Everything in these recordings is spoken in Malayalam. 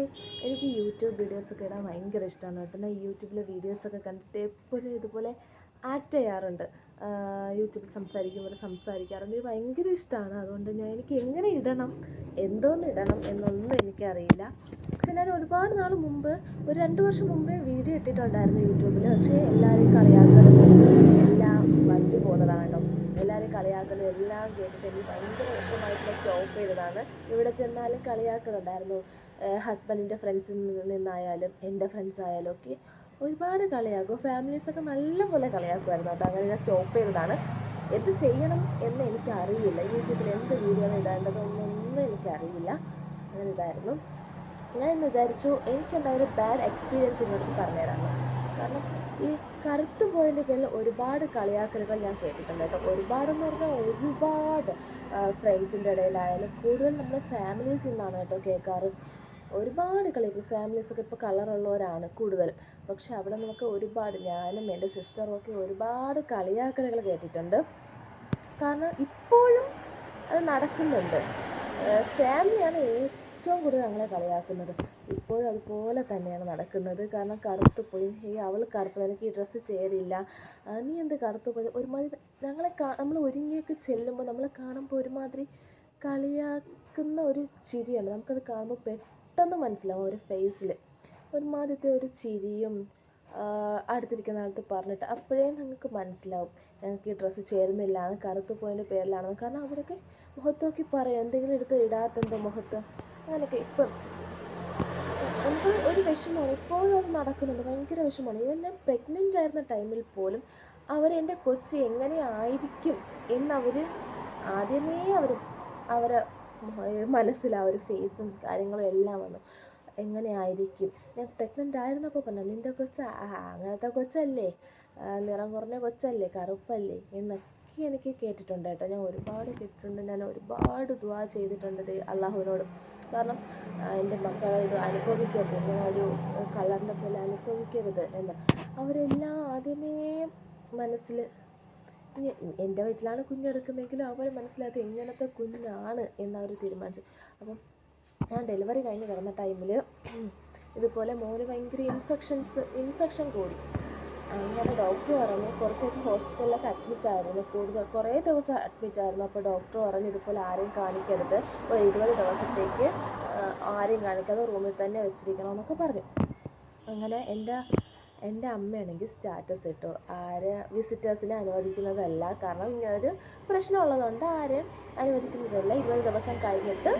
ഹായ്, എനിക്ക് യൂട്യൂബ് വീഡിയോസൊക്കെ ഇടാൻ ഭയങ്കര ഇഷ്ടമാണ് കേട്ടോ. ഞാൻ യൂട്യൂബിലെ വീഡിയോസൊക്കെ കണ്ടിട്ട് എപ്പോഴും ഇതുപോലെ ആക്ട് ചെയ്യാറുണ്ട്. യൂട്യൂബിൽ സംസാരിക്കാറുണ്ട്. ഇത് ഭയങ്കര ഇഷ്ടമാണ്. അതുകൊണ്ട് എനിക്ക് എങ്ങനെ ഇടണം, എന്തോന്ന് ഇടണം എന്നൊന്നും എനിക്കറിയില്ല. പക്ഷെ ഞാൻ ഒരുപാട് നാൾ മുമ്പ്, ഒരു 2 വർഷം മുമ്പേ വീഡിയോ ഇട്ടിട്ടുണ്ടായിരുന്നു യൂട്യൂബിൽ. പക്ഷേ എല്ലാവരും കളിയാക്കലും എല്ലാം വണ്ടി പോകുന്നതാണ് കേട്ടോ. എല്ലാവരും കളിയാക്കലും എല്ലാം കേട്ടിട്ട് എനിക്ക് ഭയങ്കര വിഷമമായിട്ട് സ്റ്റോപ്പ് ചെയ്തതാണ്. ഇവിടെ ചെന്നാലും കളിയാക്കലുണ്ടായിരുന്നു. ഹസ്ബൻഡിൻ്റെ ഫ്രണ്ട്സിൽ നിന്നായാലും എൻ്റെ ഫ്രണ്ട്സ് ആയാലും ഒക്കെ ഒരുപാട് കളിയാക്കും. ഫാമിലീസൊക്കെ നല്ലപോലെ കളിയാക്കുമായിരുന്നു കേട്ടോ. അങ്ങനെ ഞാൻ സ്റ്റോപ്പ് ചെയ്തതാണ്. എന്ത് ചെയ്യണം എന്ന് എനിക്കറിയില്ല. യൂട്യൂബിൽ എന്ത് വീഡിയോ ആണ് ഇടേണ്ടതെന്നൊന്നും എനിക്കറിയില്ല. അങ്ങനെ ഇതായിരുന്നു. ഞാൻ ഇന്ന് വിചാരിച്ചു എനിക്കുണ്ടായൊരു ബാഡ് എക്സ്പീരിയൻസ് ഇങ്ങോട്ട് പറഞ്ഞുതരാമെന്ന്. കാരണം ഈ കറുത്ത് പോയതിൻ്റെ പേരിൽ ഒരുപാട് കളിയാക്കലുകൾ ഞാൻ കേട്ടിട്ടുണ്ട് കേട്ടോ. ഒരുപാടെന്ന് പറഞ്ഞാൽ ഒരുപാട് ഫ്രണ്ട്സിൻ്റെ ഇടയിലായാലും കൂടുതൽ നമ്മൾ ഫാമിലീസിൽ നിന്നാണ് കേട്ടോ കേൾക്കാറ്. ഒരുപാട് കളിയാക്കും. ഫാമിലീസൊക്കെ ഇപ്പോൾ കളറുള്ളവരാണ് കൂടുതലും. പക്ഷെ അവിടെ നമുക്ക് ഒരുപാട്, ഞാനും എൻ്റെ സിസ്റ്ററും ഒക്കെ ഒരുപാട് കളിയാക്കലുകൾ കേട്ടിട്ടുണ്ട്. കാരണം ഇപ്പോഴും അത് നടക്കുന്നുണ്ട്. ഫാമിലിയാണ് ഏറ്റവും കൂടുതൽ ഞങ്ങളെ കളിയാക്കുന്നത്. ഇപ്പോഴും അതുപോലെ തന്നെയാണ് നടക്കുന്നത്. കാരണം കറുത്ത് പോയി, അവൾ കറുപ്പ്, എനിക്ക് ഈ ഡ്രസ്സ് ചേരില്ല, നീ എന്ത് കറുത്ത് പോയി, ഒരുമാതിരി നമ്മൾ ഒരുങ്ങിയൊക്കെ ചെല്ലുമ്പോൾ നമ്മളെ കാണുമ്പോൾ ഒരുമാതിരി കളിയാക്കുന്ന ഒരു ചിരിയാണ്. നമുക്കത് കാണുമ്പോൾ പെട്ടെന്ന് മനസ്സിലാവും. ഒരു ഫേസിൽ ഒരുമാതിരത്തെ ഒരു ചിരിയും അടുത്തിരിക്കുന്ന ആൾക്ക് പറഞ്ഞിട്ട് അപ്പോഴേ നിങ്ങൾക്ക് മനസ്സിലാവും ഞങ്ങൾക്ക് ഈ ഡ്രസ്സ് ചേരുന്നില്ല, കറുത്ത് പോയതിൻ്റെ പേരിലാണെന്ന്. കാരണം അവരൊക്കെ മുഖത്ത് നോക്കി പറയും, എന്തെങ്കിലും എടുത്ത് ഇടാത്തെന്തോ മുഖത്ത്, അങ്ങനെയൊക്കെ. ഇപ്പം നമുക്ക് ഒരു വിഷമമാണ്, ഇപ്പോഴും അത് നടക്കുന്നുണ്ട്. ഭയങ്കര വിഷമമാണ്. ഈവൻ ഞാൻ പ്രഗ്നൻ്റ് ആയിരുന്ന ടൈമിൽ പോലും എൻ്റെ കൊച്ച് എങ്ങനെയായിരിക്കും എന്നവർ ആദ്യമേ അവരെ മനസ്സിൽ ആ ഒരു ഫേസും കാര്യങ്ങളും എല്ലാം വന്നു. എങ്ങനെയായിരിക്കും, ഞാൻ പ്രഗ്നൻ്റ് ആയിരുന്നപ്പോൾ പറഞ്ഞു, നിൻ്റെ കൊച്ച് അങ്ങനത്തെ കൊച്ചല്ലേ, നിറം കുറഞ്ഞ കൊച്ചല്ലേ, കറുപ്പല്ലേ എന്നൊക്കെ എനിക്ക് കേട്ടിട്ടുണ്ട് കേട്ടോ. ഞാൻ ഒരുപാട് കേട്ടിട്ടുണ്ട്. ഞാൻ ഒരുപാട് ദുആ ചെയ്തിട്ടുണ്ട് അള്ളാഹുവിനോട്. കാരണം എൻ്റെ മക്കൾ ഇത് അനുഭവിക്കരുത്, ഇങ്ങനെ ഒരു കളറിനെ പോലെ അനുഭവിക്കരുത് എന്ന്. അവരെല്ലാം ആദ്യമേ മനസ്സിൽ, എൻ്റെ വീട്ടിലാണ് കുഞ്ഞെടുക്കുന്നതെങ്കിലും അവർ മനസ്സിലാക്കി എങ്ങനത്തെ കുഞ്ഞാണ് എന്നവർ തീരുമാനിച്ചു. അപ്പം ഞാൻ ഡെലിവറി കഴിഞ്ഞ് കിടന്ന ടൈമിൽ ഇതുപോലെ മോന് ഭയങ്കര ഇൻഫെക്ഷൻ കൂടി. അങ്ങനെ ഡോക്ടർ പറഞ്ഞു, കുറച്ച് ദിവസം ഹോസ്പിറ്റലിലൊക്കെ അഡ്മിറ്റായിരുന്നു, കുറേ ദിവസം അഡ്മിറ്റായിരുന്നു. അപ്പോൾ ഡോക്ടർ പറഞ്ഞു, ഇതുപോലെ ആരെയും കാണിക്കരുത്, ഒരു 20 ദിവസത്തേക്ക് ആരെയും കാണിക്കാതെ റൂമിൽ തന്നെ വെച്ചിരിക്കണമെന്നൊക്കെ പറഞ്ഞു. അങ്ങനെ എൻ്റെ അമ്മയാണെങ്കിൽ സ്റ്റാറ്റസ് ഇട്ടു, വിസിറ്റേഴ്സിനെ അനുവദിക്കുന്നതല്ല, കാരണം ഇങ്ങനൊരു പ്രശ്നമുള്ളതുകൊണ്ട് ആരെയും അനുവദിക്കുന്നതല്ല, 20 ദിവസം കഴിഞ്ഞിട്ട്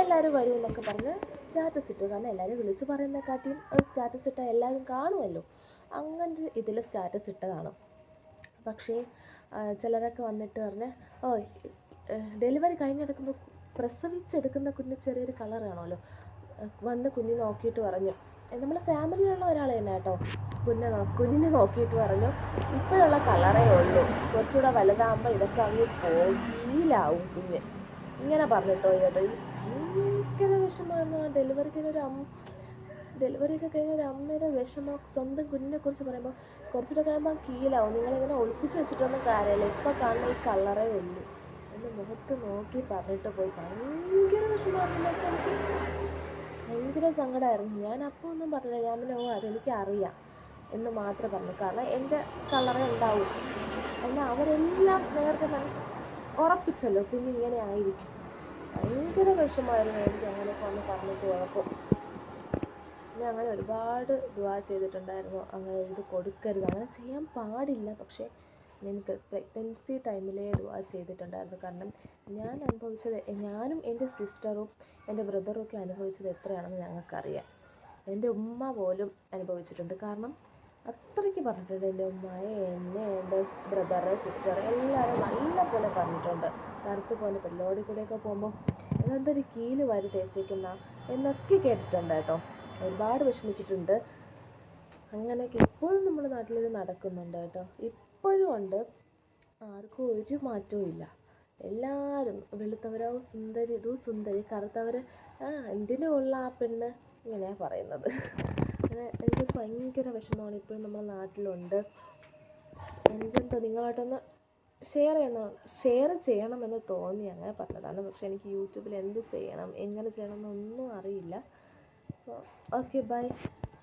എല്ലാവരും വരും എന്നൊക്കെ പറഞ്ഞ് സ്റ്റാറ്റസ് ഇട്ടു. കാരണം എല്ലാവരും വിളിച്ചു പറയുന്നതിനെക്കാട്ടിയും സ്റ്റാറ്റസ് ഇട്ടാൽ എല്ലാവരും കാണുമല്ലോ, അങ്ങനെ ഇതിൽ സ്റ്റാറ്റസ് ഇട്ടതാണ്. പക്ഷേ ചിലരൊക്കെ വന്നിട്ട് പറഞ്ഞ്, ഡെലിവറി കഴിഞ്ഞെടുക്കുമ്പോൾ പ്രസവിച്ചെടുക്കുന്ന കുഞ്ഞ് ചെറിയൊരു കളർ കാണുമല്ലോ, വന്ന് കുഞ്ഞ് നോക്കിയിട്ട് പറഞ്ഞു, നമ്മൾ ഫാമിലിയിലുള്ള ഒരാൾ തന്നെ കേട്ടോ, കുഞ്ഞിനെ നോക്കിയിട്ട് പറഞ്ഞു, ഇപ്പോഴുള്ള കളറേ ഉള്ളൂ, കുറച്ചുകൂടെ വലുതാകുമ്പോൾ ഇതൊക്കെ അങ്ങ് പോയിലാവും കുഞ്ഞ്, ഇങ്ങനെ പറഞ്ഞിട്ടോ കേട്ടോ. ഭയങ്കര വിഷമമായിരുന്നു. ഡെലിവറിയൊക്കെ കഴിഞ്ഞ ഒരു അമ്മയുടെ വിഷമം സ്വന്തം കുഞ്ഞിനെ കുറിച്ച് പറയുമ്പോൾ, കുറച്ചുകൂടെ കഴിയുമ്പോൾ കീലാവും, നിങ്ങളിങ്ങനെ ഒളിപ്പിച്ച് വെച്ചിട്ടൊന്നും കാര്യമില്ല, ഇപ്പോൾ കാണുന്ന ഈ കളറേ ഉള്ളൂ എന്ന് മുഖത്ത് നോക്കി പറഞ്ഞിട്ട് പോയി. ഭയങ്കര വിഷമമായിരുന്നു. എനിക്ക് ഭയങ്കര സങ്കടമായിരുന്നു. ഞാൻ അപ്പോൾ ഒന്നും പറഞ്ഞില്ല. ഞാൻ പിന്നെ അതെനിക്ക് അറിയാം എന്ന് മാത്രമേ പറഞ്ഞു. കാരണം എൻ്റെ കളറേ ഉണ്ടാവും എന്നാൽ അവരെല്ലാം നേരത്തെ ഉറപ്പിച്ചല്ലോ കുഞ്ഞിങ്ങനെ ആയിരിക്കും. ഭയങ്കര വിഷമമായിരുന്നു എനിക്ക് അങ്ങനെയൊക്കെ വന്ന് പറഞ്ഞിട്ട് പോയപ്പോൾ. ഞാൻ അങ്ങനെ ഒരുപാട് ദുആ ചെയ്തിട്ടുണ്ടായിരുന്നു, അങ്ങനെ ഇത് കൊടുക്കരുത്, അങ്ങനെ ചെയ്യാൻ പാടില്ല. പക്ഷേ എനിക്ക് പ്രഗ്നൻസി ടൈമിലേ ദുആ ചെയ്തിട്ടുണ്ടായിരുന്നു. കാരണം ഞാൻ അനുഭവിച്ചത്, ഞാനും എൻ്റെ സിസ്റ്ററും എൻ്റെ ബ്രദറും ഒക്കെ അനുഭവിച്ചത് എത്രയാണെന്ന് ഞങ്ങൾക്കറിയാം. എൻ്റെ ഉമ്മ പോലും അനുഭവിച്ചിട്ടുണ്ട്. കാരണം അത്രയ്ക്ക് പറഞ്ഞിട്ടുണ്ട്. എൻ്റെ ഉമ്മയെ, എന്നെ, എൻ്റെ ബ്രദറ്, സിസ്റ്റർ എല്ലാവരും നല്ല പോലെ പറഞ്ഞിട്ടുണ്ട്. കറുത്ത് പോലെ പെല്ലോടി കൂടെയൊക്കെ പോകുമ്പോൾ അതെന്തൊരു കീല് വാരി തേച്ചേക്കുന്ന എന്നൊക്കെ കേട്ടിട്ടുണ്ട് കേട്ടോ. ഒരുപാട് വിഷമിച്ചിട്ടുണ്ട്. അങ്ങനെയൊക്കെ ഇപ്പോഴും നമ്മുടെ നാട്ടിൽ നടക്കുന്നുണ്ട് കേട്ടോ. ഇപ്പോഴും ഉണ്ട്, ആർക്കും ഒരു മാറ്റവും ഇല്ല. എല്ലാവരും വെളുത്തവരോ സുന്ദരി, കറുത്തവർ എന്തിനുള്ള ആ പെണ്ണ്, ഇങ്ങനെയാണ് പറയുന്നത്. അങ്ങനെ എനിക്ക് ഭയങ്കര വിഷമമാണ്. ഇപ്പോഴും നമ്മുടെ നാട്ടിലുണ്ട്. എനിക്കെന്തോ നിങ്ങളായിട്ടൊന്ന് ഷെയർ ചെയ്യണമെന്ന് തോന്നി അങ്ങനെ പറഞ്ഞതാണ്. പക്ഷേ എനിക്ക് യൂട്യൂബിൽ എന്ത് ചെയ്യണം, എങ്ങനെ ചെയ്യണം എന്നൊന്നും അറിയില്ല. അപ്പോൾ ഓക്കെ ബൈ.